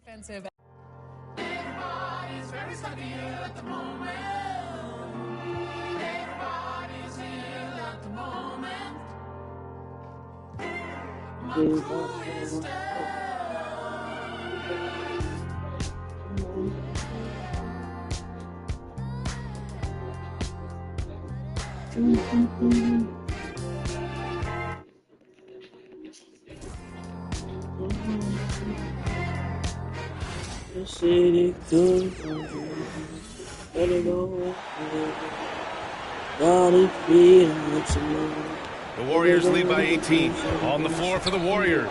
Defensive. Everybody's very stuck here at the moment. Everybody's ill at the moment. My crew is dead. The city goes let it go. Body feeling The Warriors lead by 18. On the floor for the Warriors.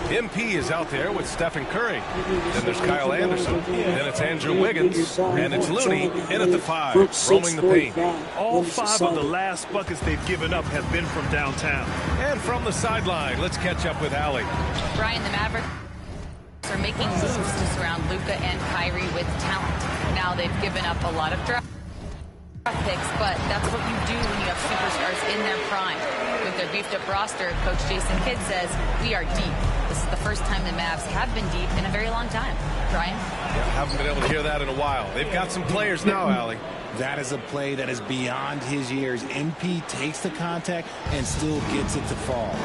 MP is out there with Stephen Curry. Then there's Kyle Anderson. Then it's Andrew Wiggins. And it's Looney in at the 5, roaming the paint. All 5 of the last buckets they've given up have been from downtown. And from the sideline, let's catch up with Allie. Brian, the Mavericks are making moves to surround Luka and Kyrie with talent. Now they've given up a lot of draft picks, but that's what you do when you have superstars in their prime. With their beefed-up roster, Coach Jason Kidd says, we are deep. This is the first time the Mavs have been deep in a very long time. Brian? Yeah, haven't been able to hear that in a while. They've got some players now, Allie. That is a play that is beyond his years. MP takes the contact and still gets it to fall.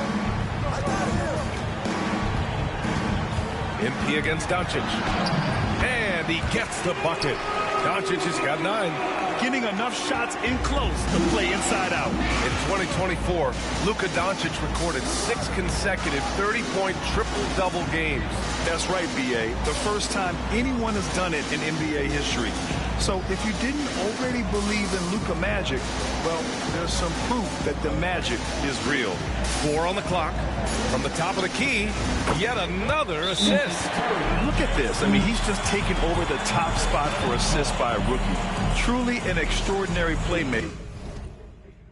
MP against Doncic. And he gets the bucket. Doncic has got 9. Getting enough shots in close to play inside out. In 2024, Luka Doncic recorded 6 consecutive 30-point triple-double games. That's right, B.A. The first time anyone has done it in NBA history. So if you didn't already believe in Luka magic, well, there's some proof that the magic is real. 4 on the clock. From the top of the key, yet another assist. Look at this. I mean, he's just taken over the top spot for assists by a rookie. Truly an extraordinary playmaker,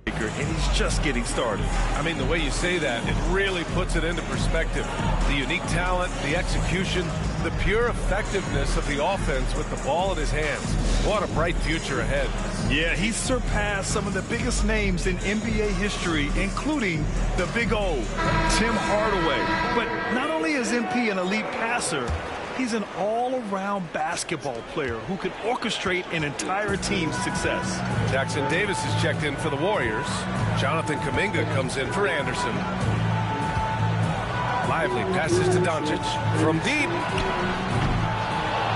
and he's just getting started. I mean, the way you say that, it really puts it into perspective. The unique talent, the execution, the pure effectiveness of the offense with the ball in his hands. What a bright future ahead. Yeah, he's surpassed some of the biggest names in NBA history, including the Big O, Tim Hardaway. But not only is MP an elite passer, he's an all-around basketball player who can orchestrate an entire team's success. Jackson Davis is checked in for the Warriors. Jonathan Kuminga comes in for Anderson. Lively passes to Doncic from deep.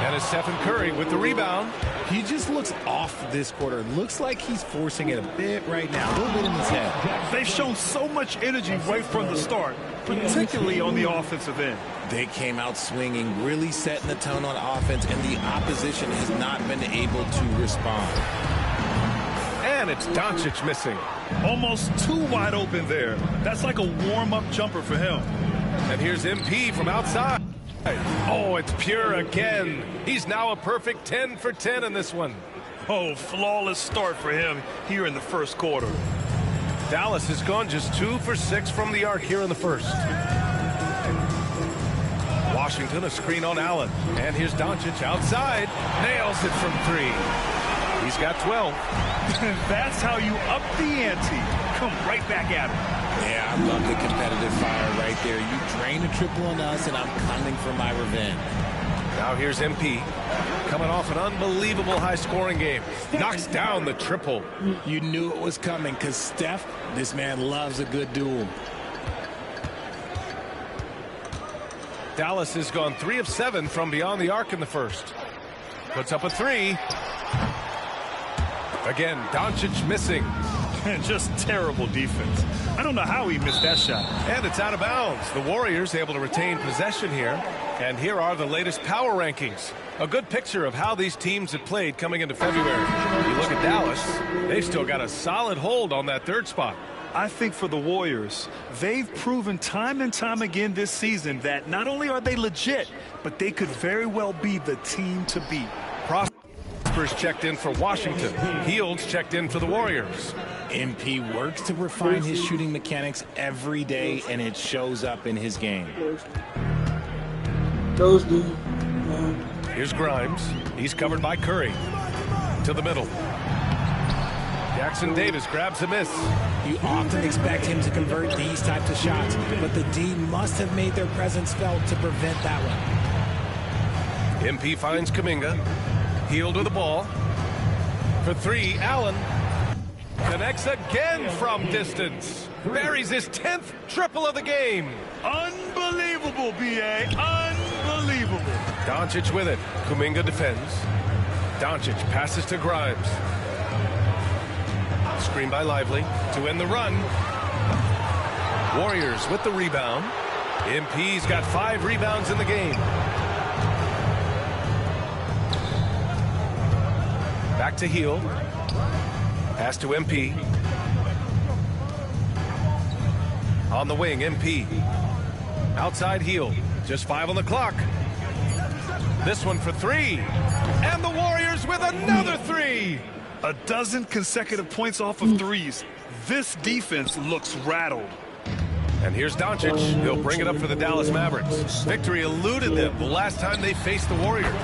And it's Stephen Curry with the rebound. He just looks off this quarter. Looks like he's forcing it a bit right now, a little bit in his head. They've shown so much energy right from the start, particularly on the offensive end. They came out swinging, really setting the tone on offense, and the opposition has not been able to respond. And it's Doncic missing. Almost too wide open there. That's like a warm-up jumper for him. And here's MP from outside. Oh, it's pure again. He's now a perfect 10 for 10 in this one. Oh, flawless start for him here in the first quarter. Dallas has gone just 2 for 6 from the arc here in the first. Washington, a screen on Allen. And here's Doncic outside. Nails it from 3. He's got 12. That's how you up the ante. Come right back at him. Yeah, I love the competitive fire right there. You drain a triple on us, and I'm coming for my revenge. Now here's MP. Coming off an unbelievable high-scoring game. Knocks down the triple. You knew it was coming because Steph, this man loves a good duel. Dallas has gone 3 of 7 from beyond the arc in the first. Puts up a 3. Again, Doncic missing. Just terrible defense. I don't know how he missed that shot. And it's out of bounds. The Warriors able to retain possession here. And here are the latest power rankings. A good picture of how these teams have played coming into February. You look at Dallas, they've still got a solid hold on that 3rd spot. I think for the Warriors, they've proven time and time again this season that not only are they legit, but they could very well be the team to beat. Prosper's checked in for Washington. Fields checked in for the Warriors. MP works to refine his shooting mechanics every day, and it shows up in his game. Here's Grimes. He's covered by Curry. To the middle. Jackson Davis grabs a miss. You often expect him to convert these types of shots, but the D must have made their presence felt to prevent that one. MP finds Kuminga. Healed with the ball. For three, Allen. Connects again from distance. Buries his 10th triple of the game. Unbelievable, B.A. Unbelievable. Doncic with it. Kuminga defends. Doncic passes to Grimes. Screen by Lively to end the run. Warriors with the rebound. MP's got 5 rebounds in the game. Back to Hield. Pass to MP. On the wing, MP. Outside Hield. Just 5 on the clock. This one for 3. And the Warriors with another 3. A dozen consecutive points off of threes. This defense looks rattled. And here's Doncic. He'll bring it up for the Dallas Mavericks. Victory eluded them the last time they faced the Warriors.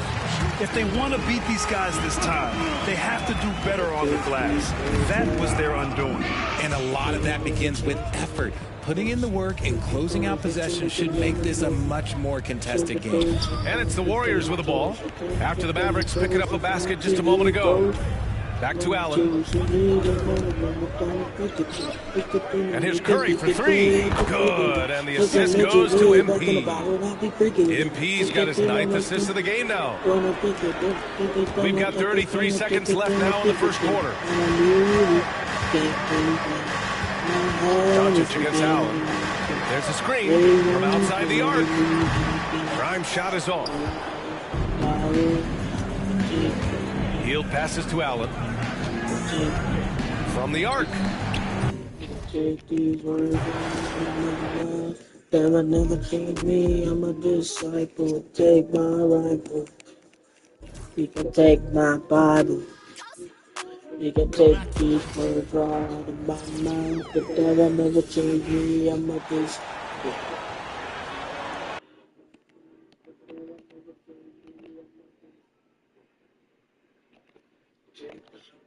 If they want to beat these guys this time, they have to do better on the glass. That was their undoing. And a lot of that begins with effort. Putting in the work and closing out possession should make this a much more contested game. And it's the Warriors with the ball. After the Mavericks picking up a basket just a moment ago. Back to Allen. And here's Curry for 3. Good. And the assist goes to MP. MP's got his 9th assist of the game now. We've got 33 seconds left now in the first quarter. Doncic against Allen. There's a screen from outside the arc. Grimes' shot is off. Hield passes to Allen. From the arc. Take these words that will never change me. I'm a disciple. Take my rifle. You can take my Bible. You can take these words right out of my mouth. But that will never change me. I'm a disciple.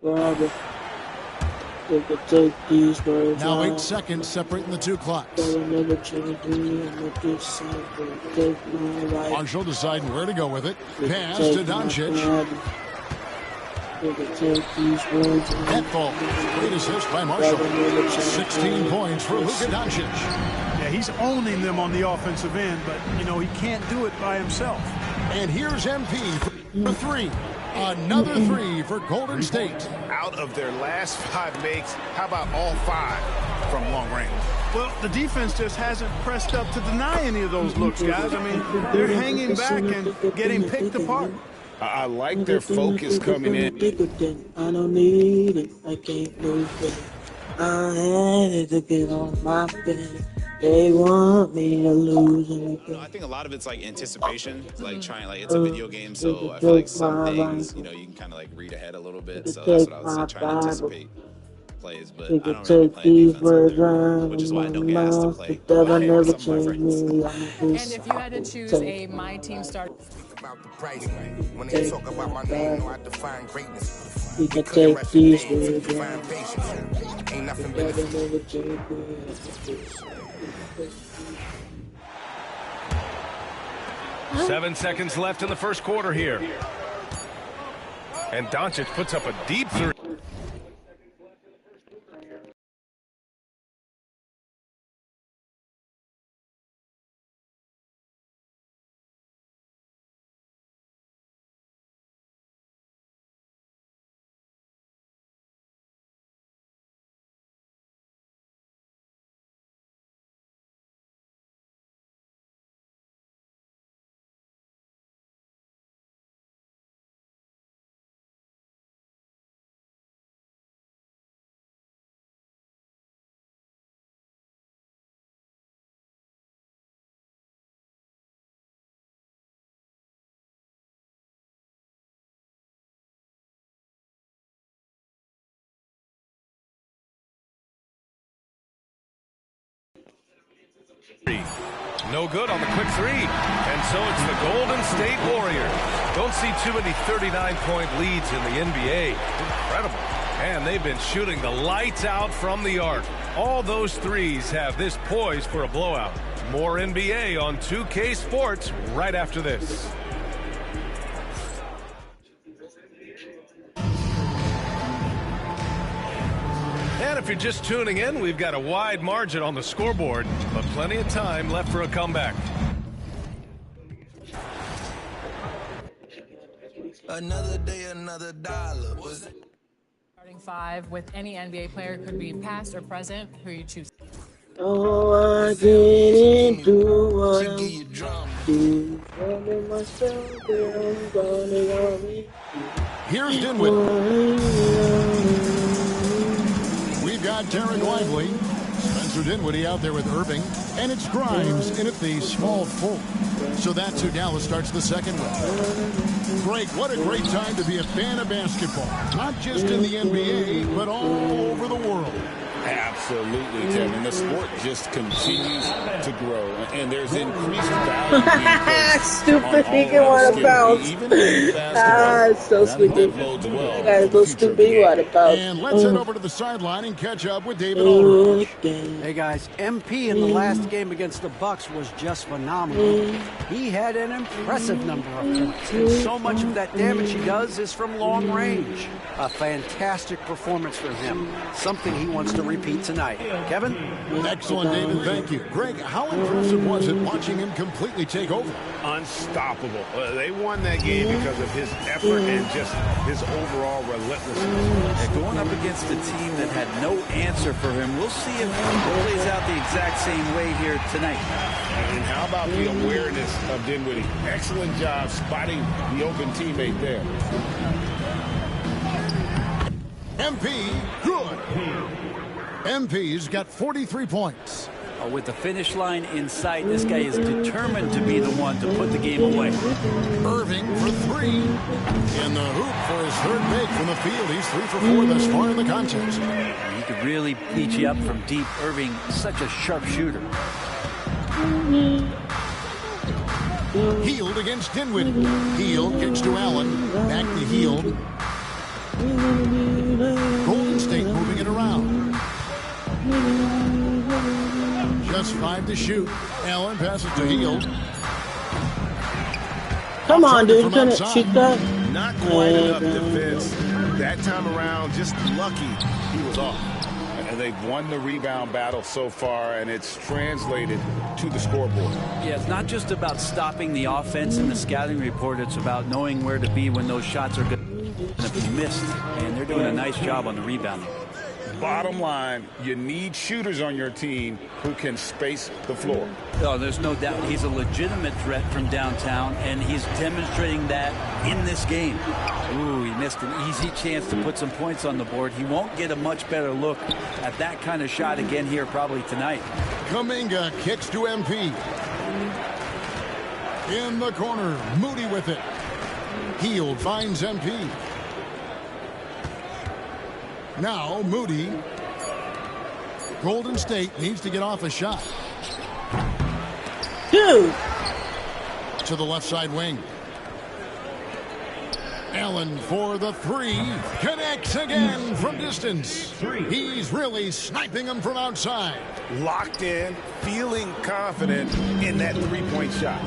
Robert, you can take these words now out. 8 seconds separating the two clocks. That will never change me. I'm a disciple. Take my rifle. Marshall deciding where to go with it. Pass to Doncic. Net ball. Great assist by Marshall. 16 points for Luka Doncic. Yeah, he's owning them on the offensive end, but, you know, he can't do it by himself. And here's MP for 3. Another 3 for Golden State. Out of their last 5 makes, how about all 5 from long range? Well, the defense just hasn't pressed up to deny any of those looks, guys. I mean, they're hanging back and getting picked apart. I like their focus coming in. I don't need it. I can't lose it. I had it to get on my feet. They want me to lose it. I think a lot of it's like anticipation, like trying, like it's a video game, so I feel like some things, you know, you can kind of like read ahead a little bit. So that's what I would say, trying to anticipate plays, but I don't really play defense, which is why I don't get asked to play. But some of my friends. And if you had to choose a My Team start. About the price, when they talk about my name, I define greatness. You can take these words Define patience. Ain't nothing but Huh? 7 seconds left in the first quarter here. And Doncic puts up a deep 3. No good on the quick 3. And so it's the Golden State Warriors. Don't see too many 39-point leads in the NBA. Incredible. And they've been shooting the lights out from the arc. All those threes have this poised for a blowout. More NBA on 2K Sports right after this. And if you're just tuning in, we've got a wide margin on the scoreboard, but plenty of time left for a comeback. Another day, another dollar. Starting five with any NBA player, could be past or present. Who you choose? Oh, I didn't do what I do. Myself, Here's Dinwiddie. We've got Derek Lively, Spencer Dinwiddie out there with Irving, and it's Grimes in at the small forward. So that's who Dallas starts the second with. Greg, what a great time to be a fan of basketball. Not just in the NBA, but all over the world. Absolutely, Kevin. The sport just continues to grow, and there's increased value. Stupid, he can want to bounce. It's so stupid. That guy's so stupid, he want to bounce. And let's head over to the sideline and catch up with David Aldridge. Hey guys, MP in the last game against the Bucks was just phenomenal. He had an impressive number of points, and so much of that damage he does is from long range. A fantastic performance from him. Something he wants to repeat tonight. Kevin? Excellent, David. Thank you. Greg, how impressive was it watching him completely take over? Unstoppable. They won that game because of his effort and just his overall relentlessness. And going up against a team that had no answer for him, we'll see if it plays out the exact same way here tonight. And how about the awareness of Dinwiddie? Excellent job spotting the open teammate there. MP, good. MP's got 43 points. With the finish line in sight, this guy is determined to be the one to put the game away. Irving for three. In the hoop for his third make from the field. He's 3 for 4 thus far in the contest. He could really beat you up from deep. Irving, such a sharp shooter. Hield against Dinwiddie. Hield kicks to Allen. Back to Hield. Golden State moving it around. Just 5 to shoot. Allen passes to Hield. Come on, dude. You couldn't shoot that? Not quite enough defense. That time around, just lucky he was off. And they've won the rebound battle so far, and it's translated to the scoreboard. Yeah, it's not just about stopping the offense in the scouting report. It's about knowing where to be when those shots are going to be missed. And they're doing a nice job on the rebounding. Bottom line, you need shooters on your team who can space the floor. Oh, there's no doubt he's a legitimate threat from downtown, and he's demonstrating that in this game. Ooh, he missed an easy chance to put some points on the board. He won't get a much better look at that kind of shot again here probably tonight. Kuminga kicks to MP. In the corner, Moody with it. Hield finds MP. Now Moody. Golden State needs to get off a shot. Dude. To the left side wing. Allen for the three. Connects again from distance. He's really sniping them from outside. Locked in, feeling confident in that three-point shot.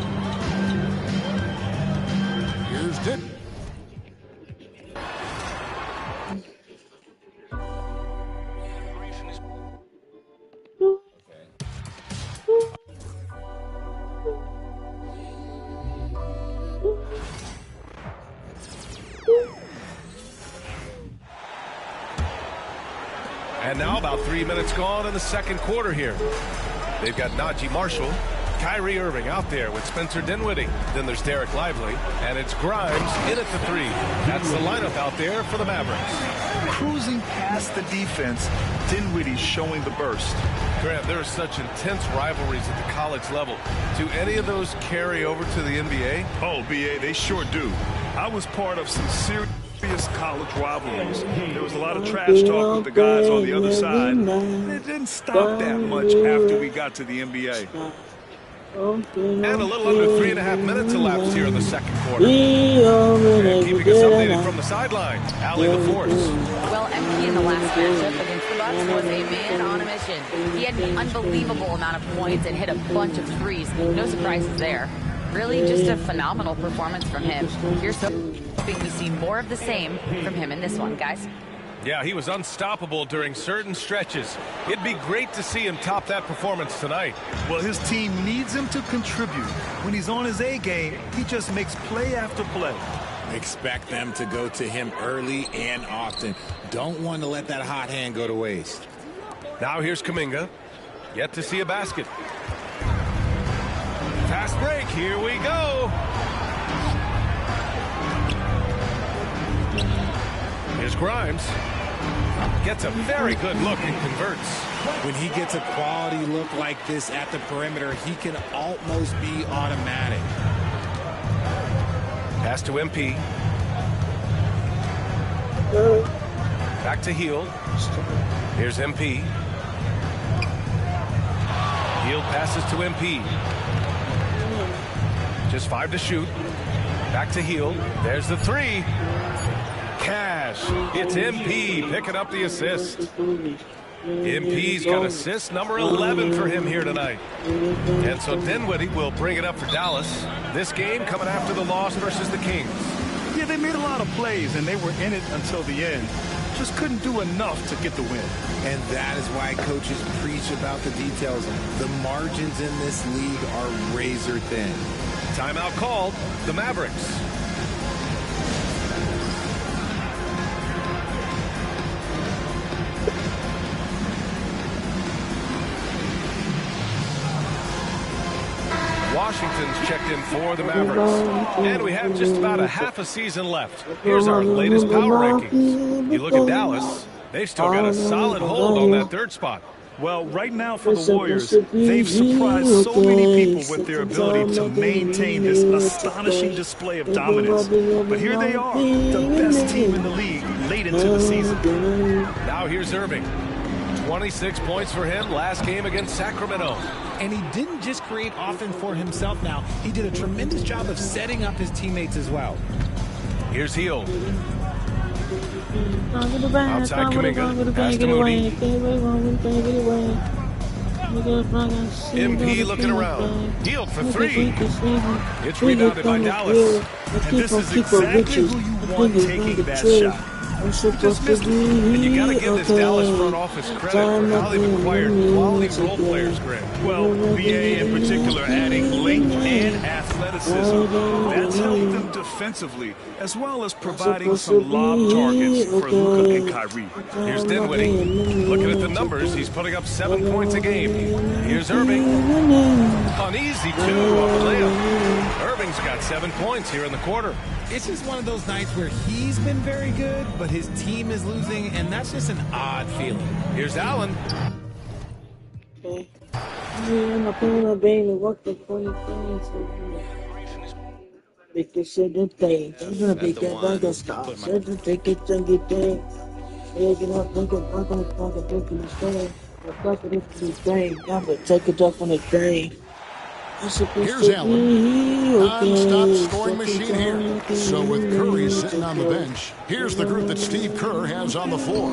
Here's Dick. And now about 3 minutes gone in the second quarter here. They've got Najee Marshall, Kyrie Irving out there with Spencer Dinwiddie. Then there's Derek Lively, and it's Grimes in at the three. That's the lineup out there for the Mavericks. Cruising past the defense, Dinwiddie showing the burst. Grant, there are such intense rivalries at the college level. Do any of those carry over to the NBA? Oh, BA, they sure do. I was part of some serious college rivalries. There was a lot of trash talk with the guys on the other side. It didn't stop that much after we got to the NBA. And a little under 3.5 minutes elapsed here in the second quarter. And keeping us updated from the sideline, Allie LaForce. Well, MP MP in the last matchup against the Bucks was a man on a mission. He had an unbelievable amount of points and hit a bunch of threes. No surprises there. Really just a phenomenal performance from him. Here's hoping we see more of the same from him in this one, guys. Yeah, he was unstoppable during certain stretches. It'd be great to see him top that performance tonight. Well, his team needs him to contribute. When he's on his A game, he just makes play after play. Expect them to go to him early and often. Don't want to let that hot hand go to waste. Now here's Kuminga. Yet to see a basket. Fast break. Here we go. Here's Grimes. Gets a very good look and converts. When he gets a quality look like this at the perimeter, he can almost be automatic. Pass to MP. Back to Hield. Here's MP. Hield passes to MP. Just 5 to shoot. Back to Hield. There's the 3. Cash. It's MP picking up the assist. MP's got assist number 11 for him here tonight. And so Dinwiddie will bring it up for Dallas. This game coming after the loss versus the Kings. Yeah, they made a lot of plays, and they were in it until the end. Just couldn't do enough to get the win. And that is why coaches preach about the details. The margins in this league are razor thin. Timeout called. The Mavericks. Washington's checked in for the Mavericks. And we have just about a half a season left. Here's our latest power rankings. You look at Dallas, they've still got a solid hold on that 3rd spot. Well, right now for the Warriors, they've surprised so many people with their ability to maintain this astonishing display of dominance. But here they are, the best team in the league late into the season. Now here's Irving. 26 points for him last game against Sacramento. And he didn't just create offense for himself now. He did a tremendous job of setting up his teammates as well. Here's Hield. Outside Kuminga. Pass to Moody. MP looking around. Hield for 3. It's rebounded by Dallas. And this is exactly who you want taking that shot. Just missed it. And you got to give this Dallas front office credit for how they've acquired quality role players, Greg. Well, BA in particular adding length and athleticism. That's helped them defensively, as well as providing some lob targets for Luka and Kyrie. Here's Dinwiddie. Looking at the numbers, he's putting up 7 points a game. Here's Irving. An easy 2 on the layup. Irving's got 7 points here in the quarter. It's just one of those nights where he's been very good, but his team is losing, and that's just an odd feeling. Here's Allen. Okay. Make this shit a thing. I'm gonna be that burger stop. Certain take it and get there. Get up, drink it, drink it, drink it, drink it, drink it. I'm gonna take it up on the drain. Here's Allen. Non-stop scoring machine here. So with Curry sitting on the bench, here's the group that Steve Kerr has on the floor.